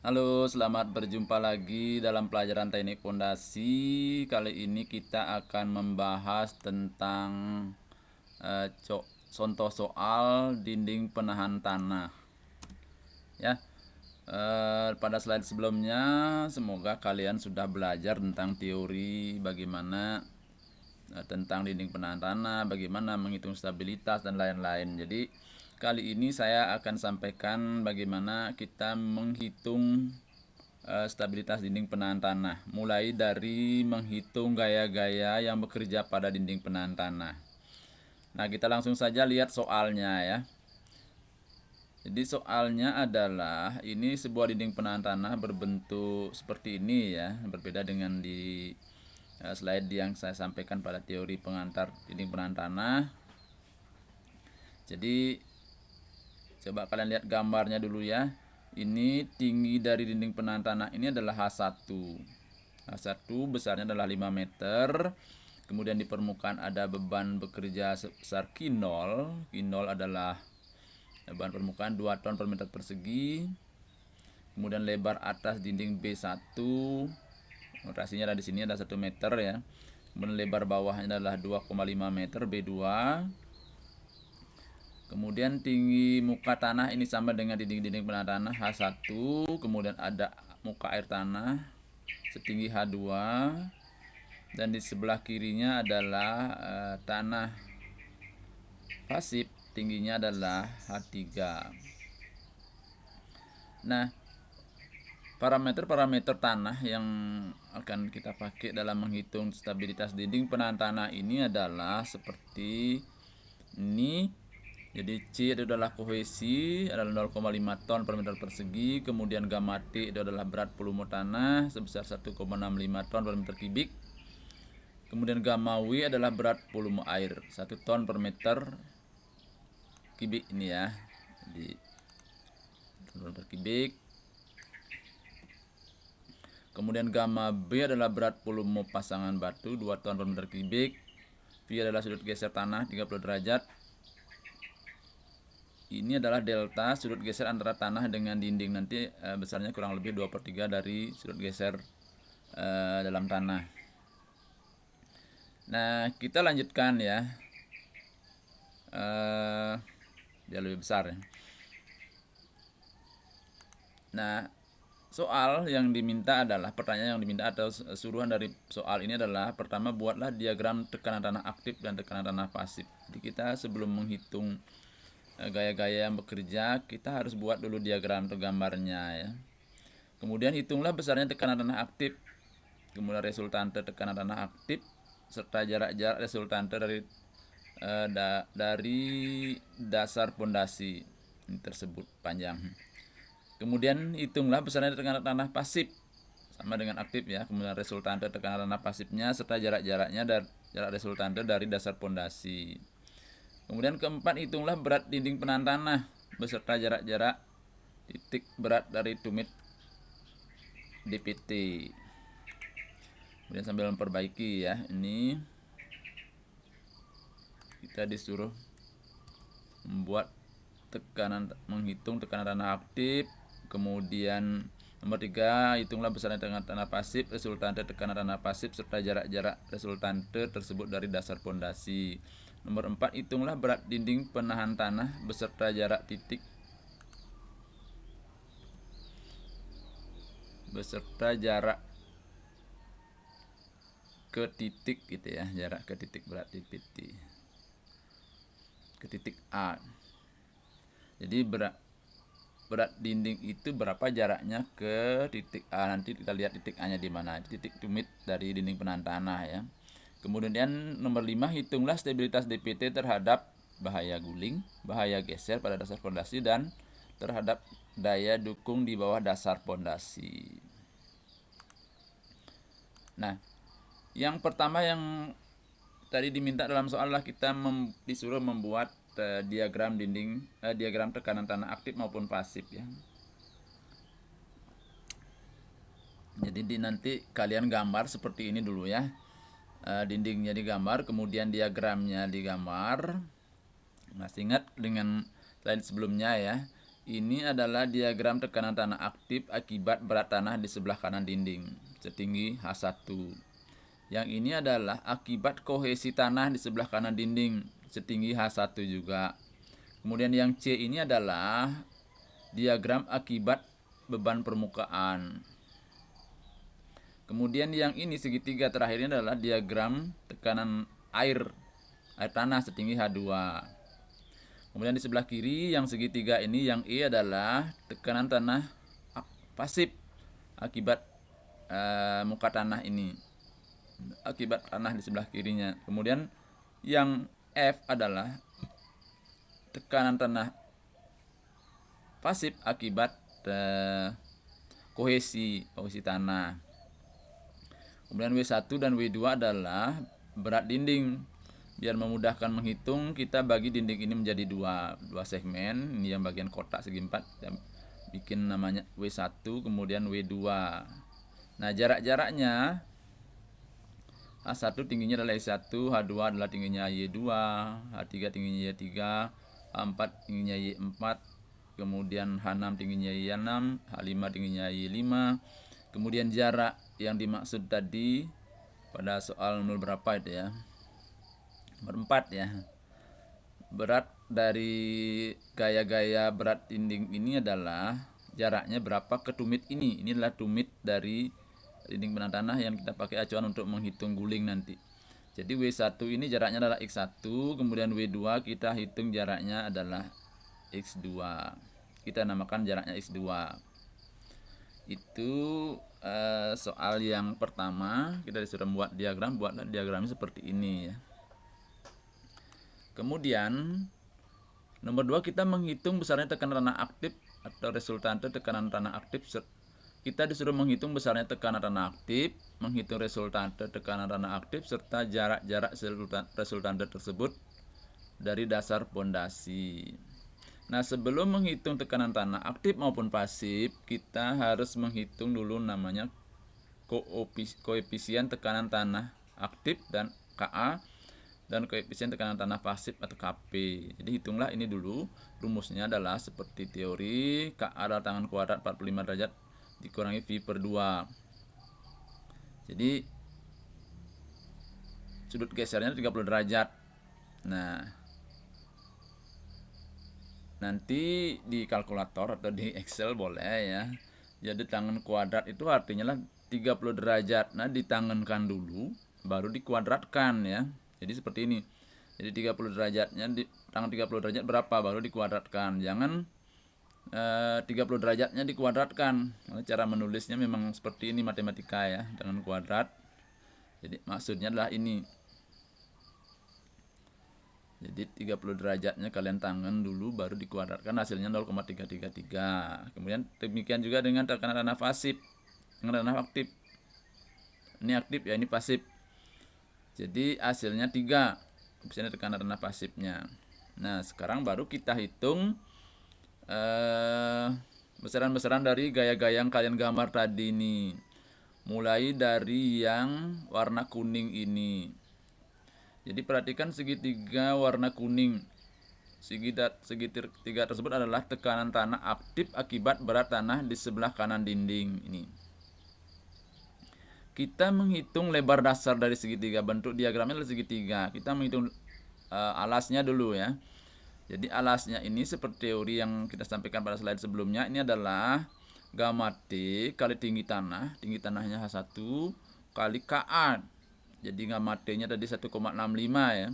Halo, selamat berjumpa lagi dalam pelajaran teknik pondasi. Kali ini kita akan membahas tentang contoh soal dinding penahan tanah. Ya, pada slide sebelumnya, semoga kalian sudah belajar tentang teori bagaimana tentang dinding penahan tanah, bagaimana menghitung stabilitas dan lain-lain. Jadi kali ini saya akan sampaikan bagaimana kita menghitung stabilitas dinding penahan tanah, mulai dari menghitung gaya-gaya yang bekerja pada dinding penahan tanah. Nah, kita langsung saja lihat soalnya ya. Jadi soalnya adalah ini sebuah dinding penahan tanah berbentuk seperti ini ya, berbeda dengan di slide yang saya sampaikan pada teori pengantar dinding penahan tanah. Jadi coba kalian lihat gambarnya dulu ya. Ini tinggi dari dinding penahan tanah ini adalah H1. H1 besarnya adalah 5 meter. Kemudian di permukaan ada beban bekerja sebesar Q0. Q0 adalah beban permukaan 2 ton per meter persegi. Kemudian lebar atas dinding B1, notasinya ada di sini ada 1 meter ya. Kemudian lebar bawahnya adalah 2,5 meter B2. Kemudian tinggi muka tanah ini sama dengan dinding-dinding penahan tanah H1. Kemudian ada muka air tanah setinggi H2. Dan di sebelah kirinya adalah tanah pasif, tingginya adalah H3. Nah, parameter-parameter tanah yang akan kita pakai dalam menghitung stabilitas dinding penahan tanah ini adalah seperti ini. Jadi C itu adalah kohesi, adalah 0,5 ton per meter persegi. Kemudian gamma T itu adalah berat volume tanah sebesar 1,65 ton per meter kubik. Kemudian gamma W adalah berat volume air 1 ton per meter kubik ini ya. Jadi ton per meter kubik. Kemudian gamma B adalah berat volume pasangan batu 2 ton per meter kubik. V adalah sudut geser tanah 30 derajat. Ini adalah delta sudut geser antara tanah dengan dinding. Nanti besarnya kurang lebih 2/3 dari sudut geser dalam tanah. Nah, kita lanjutkan ya. Dia lebih besar ya. Nah, soal yang diminta adalah, pertanyaan yang diminta atau suruhan dari soal ini adalah, pertama buatlah diagram tekanan tanah aktif dan tekanan tanah pasif. Jadi kita sebelum menghitung gaya-gaya yang bekerja, kita harus buat dulu diagram atau gambarnya ya. Kemudian hitunglah besarnya tekanan tanah aktif, kemudian resultante tekanan tanah aktif serta jarak-jarak resultante dari dasar pondasi tersebut panjang. Kemudian hitunglah besarnya tekanan tanah pasif sama dengan aktif ya. Kemudian resultante tekanan tanah pasifnya serta jarak-jaraknya dan jarak resultante dari dasar pondasi. Kemudian keempat, hitunglah berat dinding penahan tanah beserta jarak-jarak titik berat dari tumit DPT. Kemudian sambil memperbaiki ya, ini kita disuruh menghitung tekanan tanah aktif. Kemudian nomor 3, hitunglah besarnya tekanan tanah pasif, resultante tekanan tanah pasif serta jarak-jarak resultante tersebut dari dasar pondasi. Nomor 4, hitunglah berat dinding penahan tanah beserta jarak ke titik gitu ya, jarak ke titik berat DPT ke titik A. Jadi berat dinding itu berapa jaraknya ke titik A. Nanti kita lihat titik A nya di mana, titik tumit dari dinding penahan tanah ya. Kemudian nomor 5, hitunglah stabilitas DPT terhadap bahaya guling, bahaya geser pada dasar pondasi, dan terhadap daya dukung di bawah dasar pondasi. Nah, yang pertama yang tadi diminta dalam soal adalah kita disuruh membuat diagram tekanan tanah aktif maupun pasif ya. Jadi nanti kalian gambar seperti ini dulu ya. Dindingnya digambar, kemudian diagramnya digambar. Masih ingat dengan slide sebelumnya ya. Ini adalah diagram tekanan tanah aktif akibat berat tanah di sebelah kanan dinding setinggi H1. Yang ini adalah akibat kohesi tanah di sebelah kanan dinding setinggi H1 juga. Kemudian yang C ini adalah diagram akibat beban permukaan. Kemudian yang ini segitiga terakhir ini adalah diagram tekanan air tanah setinggi H2. Kemudian di sebelah kiri yang segitiga ini yang E adalah tekanan tanah pasif akibat muka tanah ini, akibat tanah di sebelah kirinya. Kemudian yang F adalah tekanan tanah pasif akibat kohesi tanah. Kemudian W1 dan W2 adalah berat dinding. Biar memudahkan menghitung, kita bagi dinding ini menjadi dua segmen. Ini yang bagian kotak segi 4, kita bikin namanya W1, kemudian W2. Nah, jarak-jaraknya H1 tingginya adalah Y1, H2 adalah tingginya Y2, H3 tingginya Y3, H4 tingginya Y4, kemudian H6 tingginya Y6, H5 tingginya Y5. Kemudian jarak yang dimaksud tadi pada soal nomor berapa itu ya? Nomor 4 ya. Berat dari gaya-gaya berat dinding ini adalah jaraknya berapa ke tumit ini. Ini adalah tumit dari dinding penahan tanah yang kita pakai acuan untuk menghitung guling nanti. Jadi W1 ini jaraknya adalah X1, kemudian W2 kita hitung jaraknya adalah X2. Kita namakan jaraknya X2. Itu soal yang pertama. Kita disuruh membuat diagram, buatlah diagramnya seperti ini ya. Kemudian nomor 2 kita menghitung besarnya tekanan tanah aktif atau resultante tekanan tanah aktif. Kita disuruh menghitung besarnya tekanan tanah aktif, menghitung resultante tekanan tanah aktif serta jarak-jarak resultante tersebut dari dasar pondasi. Nah, sebelum menghitung tekanan tanah aktif maupun pasif, kita harus menghitung dulu namanya koefisien tekanan tanah aktif dan Ka, dan koefisien tekanan tanah pasif atau Kp. Jadi hitunglah ini dulu. Rumusnya adalah seperti teori, Ka adalah tangan kuadrat 45 derajat dikurangi V per 2. Jadi sudut gesernya 30 derajat. Nah, nanti di kalkulator atau di Excel boleh ya. Jadi tangan kuadrat itu artinya lah 30 derajat. Nah, ditangankan dulu baru dikuadratkan ya. Jadi seperti ini. Jadi 30 derajatnya tangan 30 derajat berapa baru dikuadratkan. Jangan 30 derajatnya dikuadratkan. Cara menulisnya memang seperti ini matematika ya, dengan kuadrat. Jadi maksudnya adalah ini. Jadi 30 derajatnya kalian tangan dulu baru dikuadratkan, hasilnya 0,333. Kemudian demikian juga dengan tekanan tanah pasif, dengan tanah aktif. Ini aktif ya, ini pasif. Jadi hasilnya 3. Misalnya tekanan tanah pasifnya. Nah, sekarang baru kita hitung besaran-besaran dari gaya-gaya yang kalian gambar tadi ini. Mulai dari yang warna kuning ini. Jadi perhatikan segitiga warna kuning. Segitiga tersebut adalah tekanan tanah aktif akibat berat tanah di sebelah kanan dinding ini. Kita menghitung lebar dasar dari segitiga. Bentuk diagramnya adalah segitiga. Kita menghitung alasnya dulu ya. Jadi alasnya ini seperti teori yang kita sampaikan pada slide sebelumnya. Ini adalah gamma T kali tinggi tanah. Tinggi tanahnya H1 kali Ka. Jadi gamma T nya tadi 1,65 ya.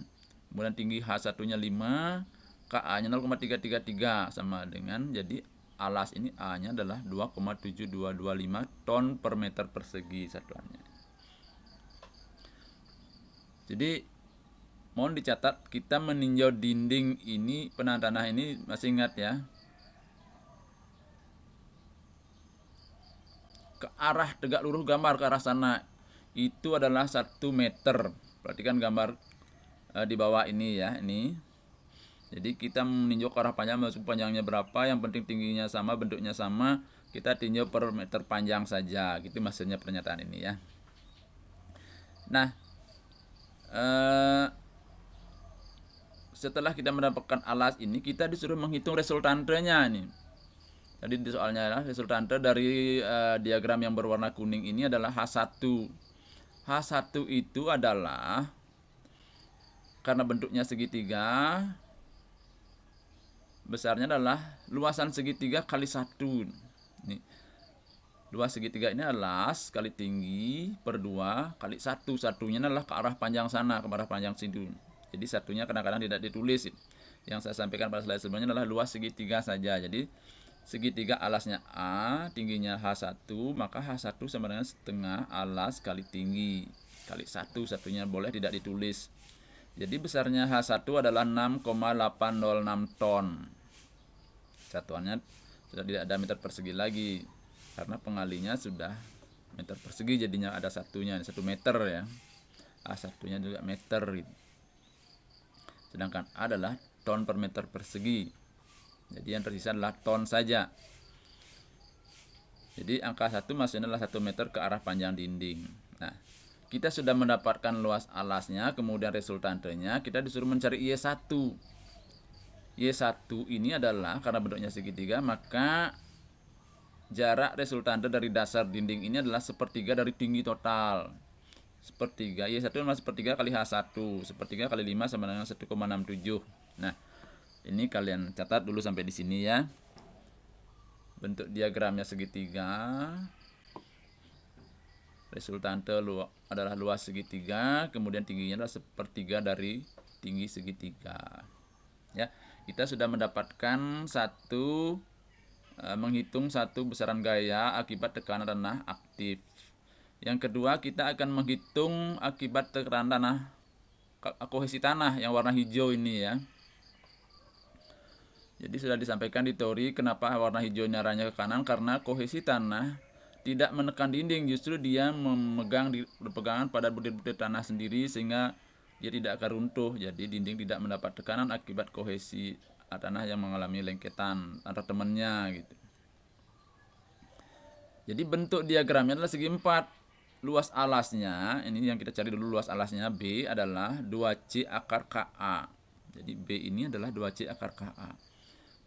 Kemudian tinggi H1 nya 5, Ka nya 0,333 sama dengan, jadi alas ini A nya adalah 2,7225 ton per meter persegi satuannya. Jadi mohon dicatat, kita meninjau dinding ini, penahan tanah ini, masih ingat ya, ke arah tegak lurus gambar ke arah sana itu adalah 1 meter. Perhatikan gambar di bawah ini ya, ini. Jadi kita meninjau ke arah panjang, maksud panjangnya berapa, yang penting tingginya sama, bentuknya sama, kita tinjau per meter panjang saja. Gitu maksudnya pernyataan ini ya. Nah, setelah kita mendapatkan alas ini, kita disuruh menghitung resultantenya nih. Jadi di soalnya adalah resultante dari diagram yang berwarna kuning ini adalah H1. H1 itu adalah karena bentuknya segitiga, besarnya adalah luasan segitiga kali 1. Nih, luas segitiga ini adalah kali tinggi per 2 kali 1. Satunya adalah ke arah panjang sana, ke arah panjang sini. Jadi satunya kadang-kadang tidak ditulis. Yang saya sampaikan pada slide sebelumnya adalah luas segitiga saja. Jadi segitiga alasnya A, tingginya H1, maka H1 sama dengan setengah alas kali tinggi kali 1. Satunya boleh tidak ditulis. Jadi besarnya H1 adalah 6,806 ton. Satuannya sudah tidak ada meter persegi lagi, karena pengalinya sudah meter persegi, jadinya ada satunya, 1 meter ya. A satunya juga meter gitu. Sedangkan A adalah ton per meter persegi. Jadi yang tersisa adalah ton saja. Jadi angka 1 maksudnya adalah 1 meter ke arah panjang dinding. Nah, kita sudah mendapatkan luas alasnya, kemudian resultantenya kita disuruh mencari Y1. Y1 ini adalah karena bentuknya segitiga, maka jarak resultante dari dasar dinding ini adalah sepertiga dari tinggi total. Sepertiga, Y1 adalah sepertiga kali H1. Sepertiga kali 5 sama dengan 1,67. Nah, ini kalian catat dulu sampai di sini ya. Bentuk diagramnya segitiga. Resultante adalah luas segitiga, kemudian tingginya adalah sepertiga dari tinggi segitiga. Ya, kita sudah mendapatkan menghitung satu besaran gaya akibat tekanan tanah aktif. Yang kedua, kita akan menghitung akibat tekanan tanah, kohesi tanah yang warna hijau ini ya. Jadi sudah disampaikan di teori kenapa warna hijaunya arahnya ke kanan, karena kohesi tanah tidak menekan dinding, justru dia berpegangan pada butir-butir tanah sendiri sehingga dia tidak akan runtuh. Jadi dinding tidak mendapat tekanan akibat kohesi tanah yang mengalami lengketan antar temannya gitu. Jadi bentuk diagramnya adalah segi 4. Luas alasnya, ini yang kita cari dulu, luas alasnya B adalah 2C akar KA. Jadi B ini adalah 2C akar KA.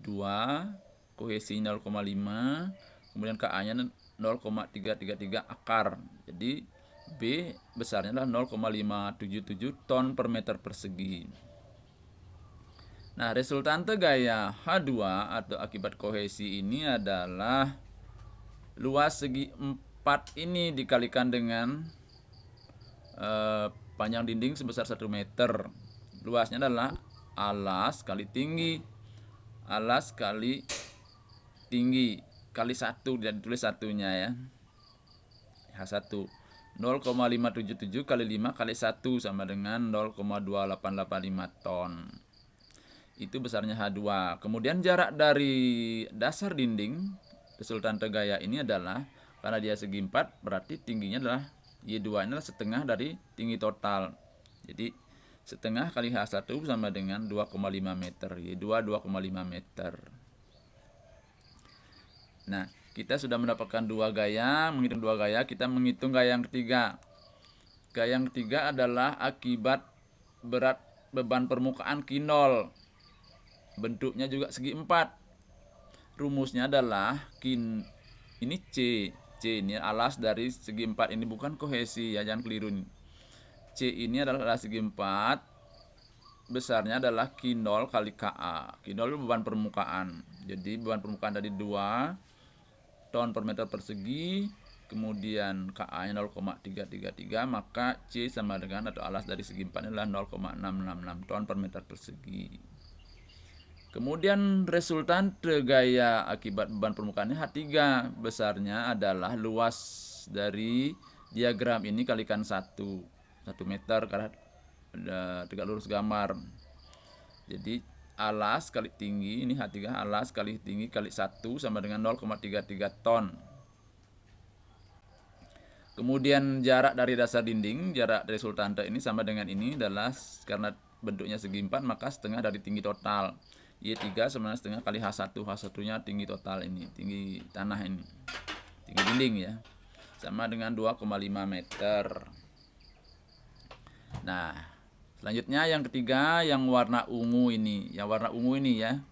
2, kohesi 0,5, kemudian KA-nya 0,333 akar. Jadi B besarnya adalah 0,577 ton per meter persegi. Nah, resultante gaya H2 atau akibat kohesi ini adalah luas segi 4 ini dikalikan dengan panjang dinding sebesar 1 meter. Luasnya adalah alas kali tinggi. Alas kali tinggi kali 1, dan ditulis satunya ya. H1 0,577 kali 5 kali 1 sama dengan 0,2885 ton. Itu besarnya H2. Kemudian jarak dari dasar dinding resultante gaya ini adalah, karena dia segi 4, berarti tingginya adalah Y2 ini adalah setengah dari tinggi total. Jadi setengah kali H1 sama dengan 2,5 meter. Y2 2,5 meter. Nah, kita sudah mendapatkan dua gaya. Menghitung dua gaya, kita menghitung gaya yang ketiga. Gaya yang ketiga adalah akibat berat beban permukaan Q0. Bentuknya juga segi 4. Rumusnya adalah ini C ini alas dari segi 4, ini bukan kohesi ya, jangan keliru nih. C ini adalah segi 4, besarnya adalah Q0 kali KA. Q0 itu beban permukaan. Jadi beban permukaan tadi 2 ton per meter persegi, kemudian KA-nya 0,333, maka C sama dengan atau alas dari segi 4 adalah 0,666 ton per meter persegi. Kemudian resultante gaya akibat beban permukaannya H3, besarnya adalah luas dari diagram ini kalikan 1 meter karena tegak lurus gambar. Jadi alas kali tinggi, ini H3, alas kali tinggi kali 1 sama dengan 0,33 ton. Kemudian jarak dari dasar dinding, jarak resultante ini sama dengan ini adalah, karena bentuknya segi 4, maka setengah dari tinggi total. Y3 sama setengah kali H1. H1-nya tinggi total ini, tinggi tanah ini, tinggi dinding ya, sama dengan 2,5 meter. Nah, selanjutnya yang ketiga, yang warna ungu ini. Yang warna ungu ini ya.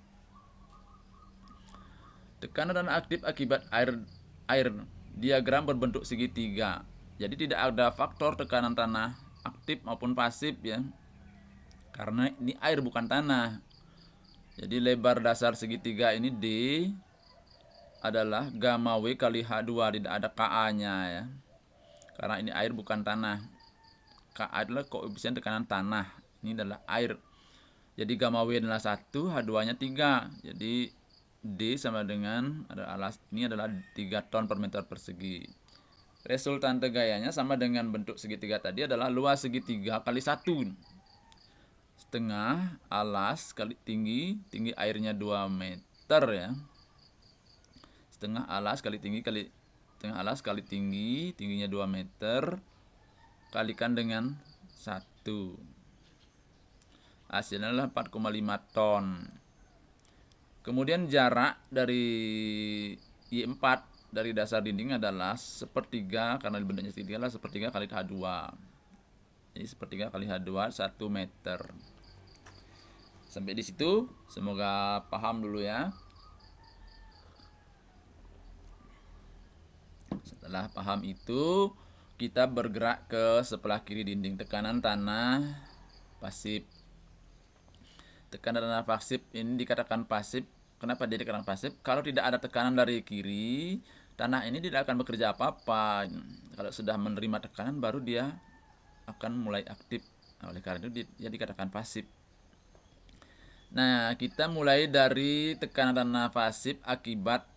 Tekanan tanah aktif akibat air diagram berbentuk segitiga. Jadi tidak ada faktor tekanan tanah aktif maupun pasif ya. Karena ini air bukan tanah. Jadi lebar dasar segitiga ini D adalah gamma W kali H2, tidak ada Ka-nya ya. Karena ini air bukan tanah. Ka adalah koefisien tekanan tanah. Ini adalah air. Jadi gamma W adalah 1, H2-nya 3. Jadi D sama dengan ini adalah 3 ton per meter persegi. Resultante gayanya sama dengan bentuk segitiga tadi adalah luas segitiga kali 1. Setengah alas kali tinggi airnya 2 meter ya. Setengah alas kali tinggi, tingginya 2 meter, kalikan dengan 1. Hasilnya adalah 4,5 ton. Kemudian jarak dari I4 dari dasar dinding adalah sepertiga, karena bentuknya segitiga adalah sepertiga kali H2. Jadi sepertiga kali H2 1 meter. Sampai di situ, semoga paham dulu ya. Setelah paham itu, kita bergerak ke sebelah kiri dinding. Tekanan tanah pasif. Tekanan tanah pasif ini dikatakan pasif. Kenapa dia dikatakan pasif? Kalau tidak ada tekanan dari kiri, tanah ini tidak akan bekerja apa-apa. Kalau sudah menerima tekanan, baru dia akan mulai aktif. Oleh karena itu dia dikatakan pasif. Nah, kita mulai dari tekanan tanah pasif akibat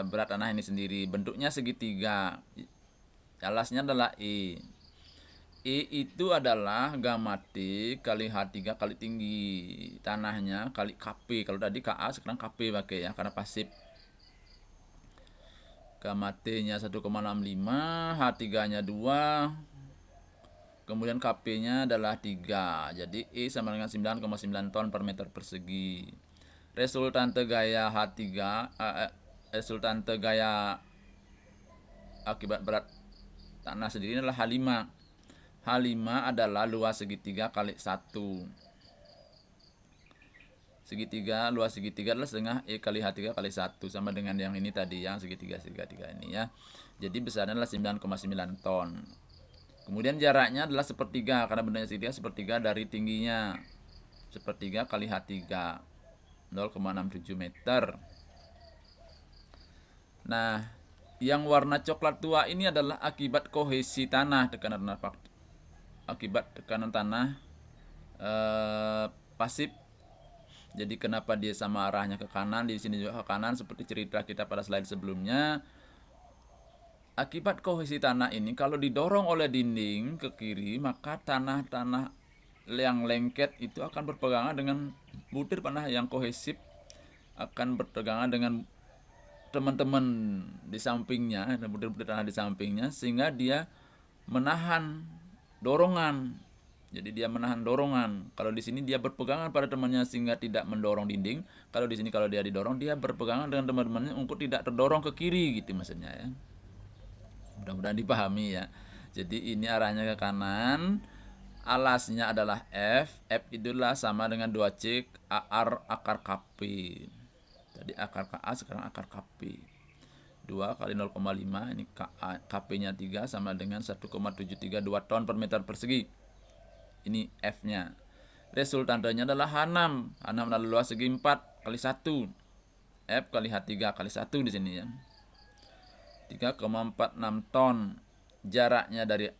berat tanah ini sendiri. Bentuknya segitiga. Alasnya adalah E. E itu adalah gamma T kali H3 kali tinggi tanahnya kali Kp. Kalau tadi Ka, sekarang Kp pakai ya, karena pasif. Gamma T-nya 1,65, H3-nya 2, kemudian Kp-nya adalah 3. Jadi E sama dengan 9,9 ton per meter persegi. Resultante gaya resultante gaya akibat berat tanah sendiri adalah H5. H5 adalah luas segitiga kali 1. Luas segitiga adalah setengah E kali H3 kali 1, sama dengan yang ini tadi, yang segitiga ini ya. Jadi besarnya adalah 9,9 ton. Kemudian jaraknya adalah sepertiga, karena bentuknya segitiga, sepertiga dari tingginya. Sepertiga kali H3, 0,67 meter. Nah, yang warna coklat tua ini adalah akibat kohesi tanah, akibat tekanan tanah pasif. Jadi kenapa dia sama arahnya ke kanan, di sini juga ke kanan seperti cerita kita pada slide sebelumnya. Akibat kohesi tanah ini, kalau didorong oleh dinding ke kiri, maka tanah-tanah yang lengket itu akan berpegangan dengan butir tanah yang kohesif, akan berpegangan dengan teman-teman di sampingnya, butir-butir tanah di sampingnya, sehingga dia menahan dorongan. Jadi dia menahan dorongan. Kalau di sini dia berpegangan pada temannya sehingga tidak mendorong dinding. Kalau di sini kalau dia didorong, dia berpegangan dengan teman-temannya untuk tidak terdorong ke kiri gitu maksudnya ya. Mudah-mudahan dipahami ya. Jadi ini arahnya ke kanan. Alasnya adalah F. F itulah sama dengan 2C akar Kp. Tadi akar Ka, sekarang akar Kp. 2 kali 0,5, ini Kp-nya 3 sama dengan 1,732 ton per meter persegi. Ini F-nya. Resultantenya adalah H6. H6 adalah luas segi 4 kali 1. F kali H3 kali 1 di sini ya. 3,46 ton. Jaraknya dari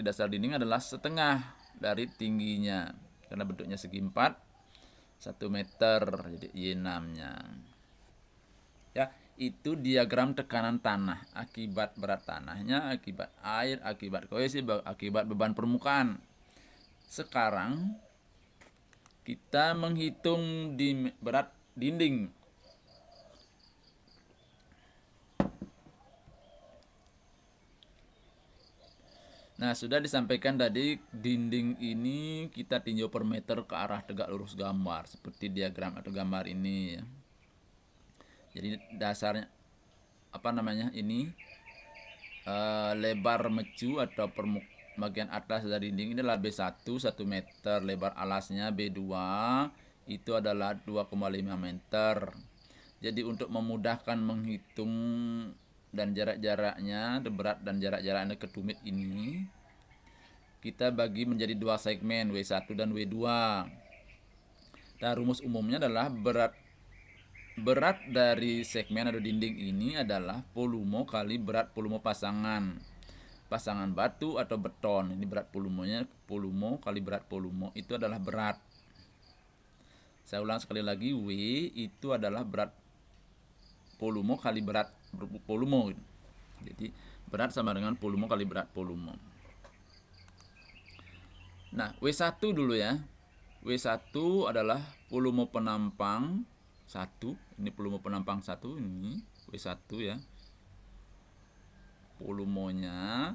dasar dinding adalah setengah dari tingginya. Karena bentuknya segi 4, 1 meter. Jadi Y6-nya. Ya, itu diagram tekanan tanah akibat berat tanahnya, akibat air, akibat kohesi, akibat beban permukaan. Sekarang kita menghitung berat dinding. Nah, sudah disampaikan tadi, dinding ini kita tinjau per meter ke arah tegak lurus gambar, seperti diagram atau gambar ini ya. Jadi dasarnya ini lebar mecu atau bagian atas dari dinding ini adalah B1 1 meter, lebar alasnya B2 itu adalah 2,5 meter. Jadi untuk memudahkan menghitung dan jarak-jaraknya, berat dan jarak-jaraknya ke tumit ini, kita bagi menjadi dua segmen, W1 dan W2. Nah, rumus umumnya adalah berat dari segmen atau dinding ini adalah volume kali berat volume pasangan batu atau beton. Ini berat volumenya, volume kali berat volume itu adalah berat. Saya ulang sekali lagi, W itu adalah berat volume kali berat volume. Jadi berat sama dengan volume kali berat volume. Nah, W1 dulu ya. W1 adalah volume penampang 1. Ini volume penampang 1, ini W1 ya. Volumenya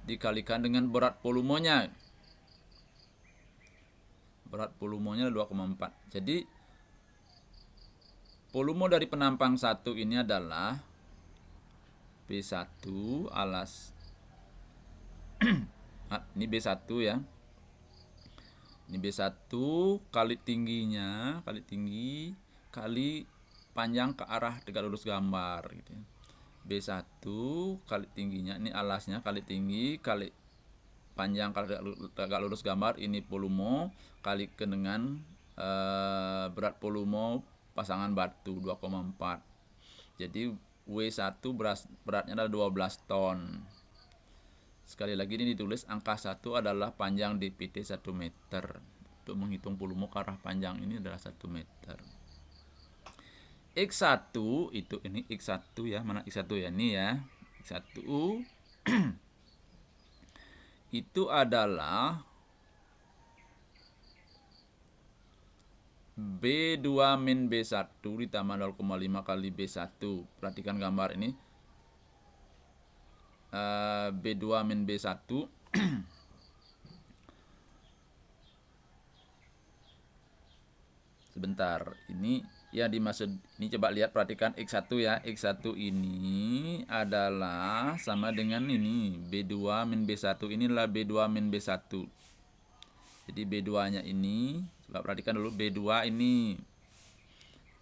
dikalikan dengan berat volumenya. Berat volumenya 2,4. Jadi volume dari penampang 1 ini adalah B1 alas ini B1 ya. Ini B1 kali tingginya, kali tinggi kali panjang ke arah tegak lurus gambar gitu ya. B1 kali tingginya, ini alasnya kali tinggi kali panjang kali tegak lurus gambar, ini volume kali dengan berat volume pasangan batu 2,4. Jadi W1 beratnya adalah 12 ton. Sekali lagi ini ditulis angka 1 adalah panjang DPT 1 meter. Untuk menghitung volume ke arah panjang ini adalah 1 meter. X1 itu ini X1 ya, mana X1 ya, ini ya. X1 itu adalah B2 min B1 ditambah 0,5 kali B1. Perhatikan gambar ini. B2 min B1 sebentar, ini yang dimaksud ini, coba lihat, perhatikan X1 ya. X1 ini adalah sama dengan ini B2 min B1, inilah B2 min B1. Jadi B2 nya ini, coba perhatikan dulu, B2 ini,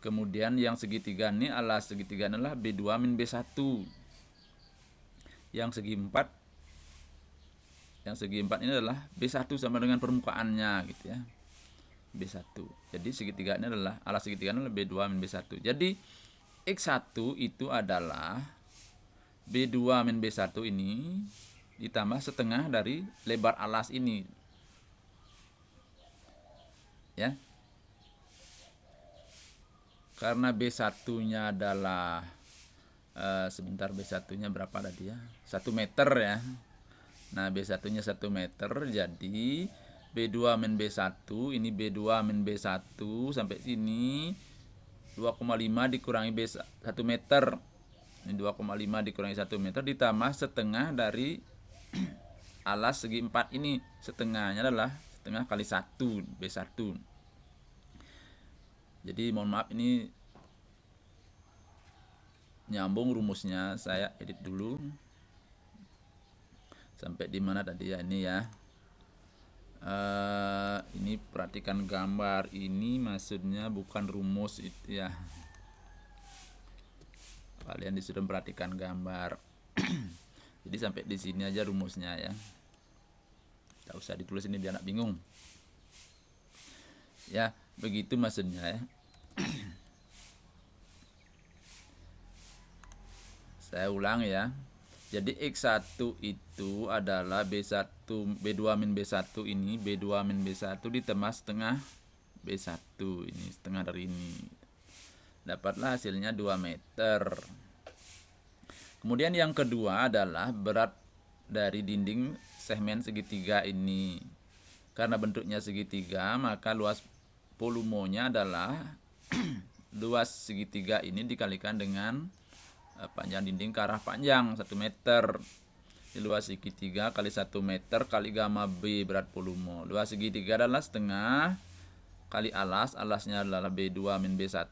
kemudian yang segitiga ini, alas segitiga adalah B2 min B1. Yang segi 4 ini adalah B1 sama dengan permukaannya gitu ya, B1. Jadi segitiga ini adalah, alas segitiga adalah B2 min B1. Jadi X1 itu adalah B2 min B1 ini ditambah setengah dari lebar alas ini ya. Karena B1 nya adalah sebentar, B1 nya berapa tadi ya, 1 meter ya. Nah, B1 nya 1 meter, jadi B2 min B1, ini B2 min B1 sampai sini 2,5 dikurangi B1 meter. Ini 2,5 dikurangi 1 meter ditambah setengah dari alas segi 4 ini. Setengahnya adalah setengah kali 1 B1. Jadi mohon maaf, ini nyambung rumusnya, saya edit dulu. Sampai di mana tadi ya, ini ya. Ini perhatikan gambar ini, maksudnya bukan rumus itu ya. Kalian disuruh perhatikan gambar. Jadi sampai di sini aja rumusnya ya. Tidak usah ditulis ini biar anak bingung. Ya, begitu maksudnya ya. Saya ulang ya. Jadi X1 itu adalah B1, B2 min B1 ini, B2 min B1 ditambah setengah B1, ini setengah dari ini. Dapatlah hasilnya 2 meter. Kemudian yang kedua adalah berat dari dinding segmen segitiga ini. Karena bentuknya segitiga, maka luas volumenya adalah luas segitiga ini dikalikan dengan panjang dinding ke arah panjang 1 meter. Luas segitiga kali 1 meter kali gamma B berat volume. Luas segitiga adalah setengah kali alas, alasnya adalah B2 min B1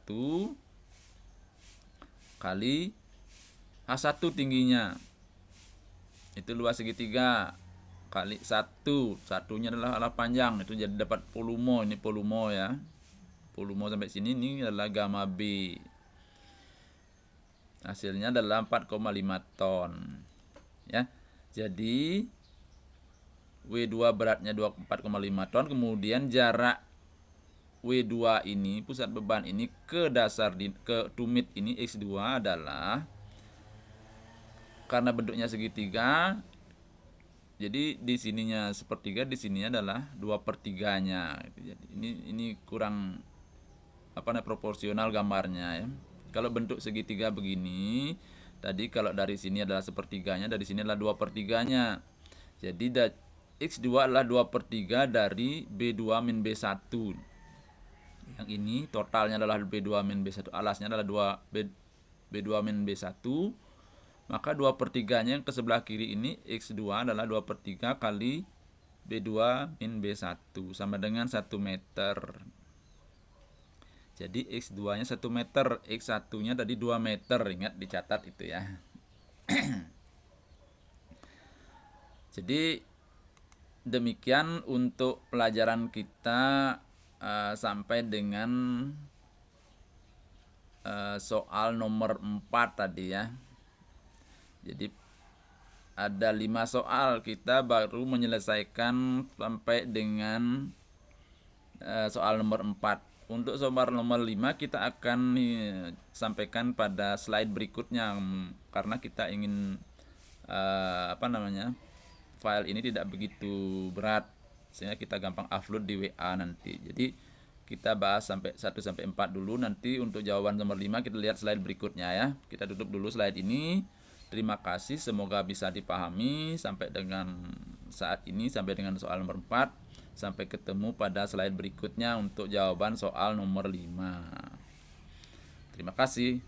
kali H1 tingginya. Itu luas segitiga kali 1. Satunya adalah alas panjang, itu jadi dapat volume. Ini volume ya. Volume sampai sini ini adalah gamma B. Hasilnya adalah 4,5 ton. Ya. Jadi W2 beratnya 4,5 ton, kemudian jarak W2 ini, pusat beban ini ke ke tumit ini X2 adalah, karena bentuknya segitiga, jadi di sininya sepertiga, di sininya adalah 2/3-nya. Jadi ini kurang proporsional gambarnya ya. Kalau bentuk segitiga begini, tadi kalau dari sini adalah sepertiganya, dari sini adalah 2/3-nya. Jadi X2 adalah 2/3 dari B2 min B1. Yang ini totalnya adalah B2 min B1, alasnya adalah B2 min B1. Maka 2/3-nya yang ke sebelah kiri ini X2 adalah 2/3 kali B2 min B1 sama dengan 1 meter. Jadi X2 nya 1 meter, X1 nya tadi 2 meter, ingat dicatat itu ya. Jadi demikian untuk pelajaran kita sampai dengan soal nomor 4 tadi ya. Jadi ada 5 soal, kita baru menyelesaikan sampai dengan soal nomor 4. Untuk soal nomor 5 kita akan sampaikan pada slide berikutnya, karena kita ingin file ini tidak begitu berat sehingga kita gampang upload di WA nanti. Jadi kita bahas sampai 1 sampai 4 dulu, nanti untuk jawaban nomor 5 kita lihat slide berikutnya ya. Kita tutup dulu slide ini. Terima kasih, semoga bisa dipahami sampai dengan saat ini, sampai dengan soal nomor 4. Sampai ketemu pada slide berikutnya untuk jawaban soal nomor 5. Terima kasih.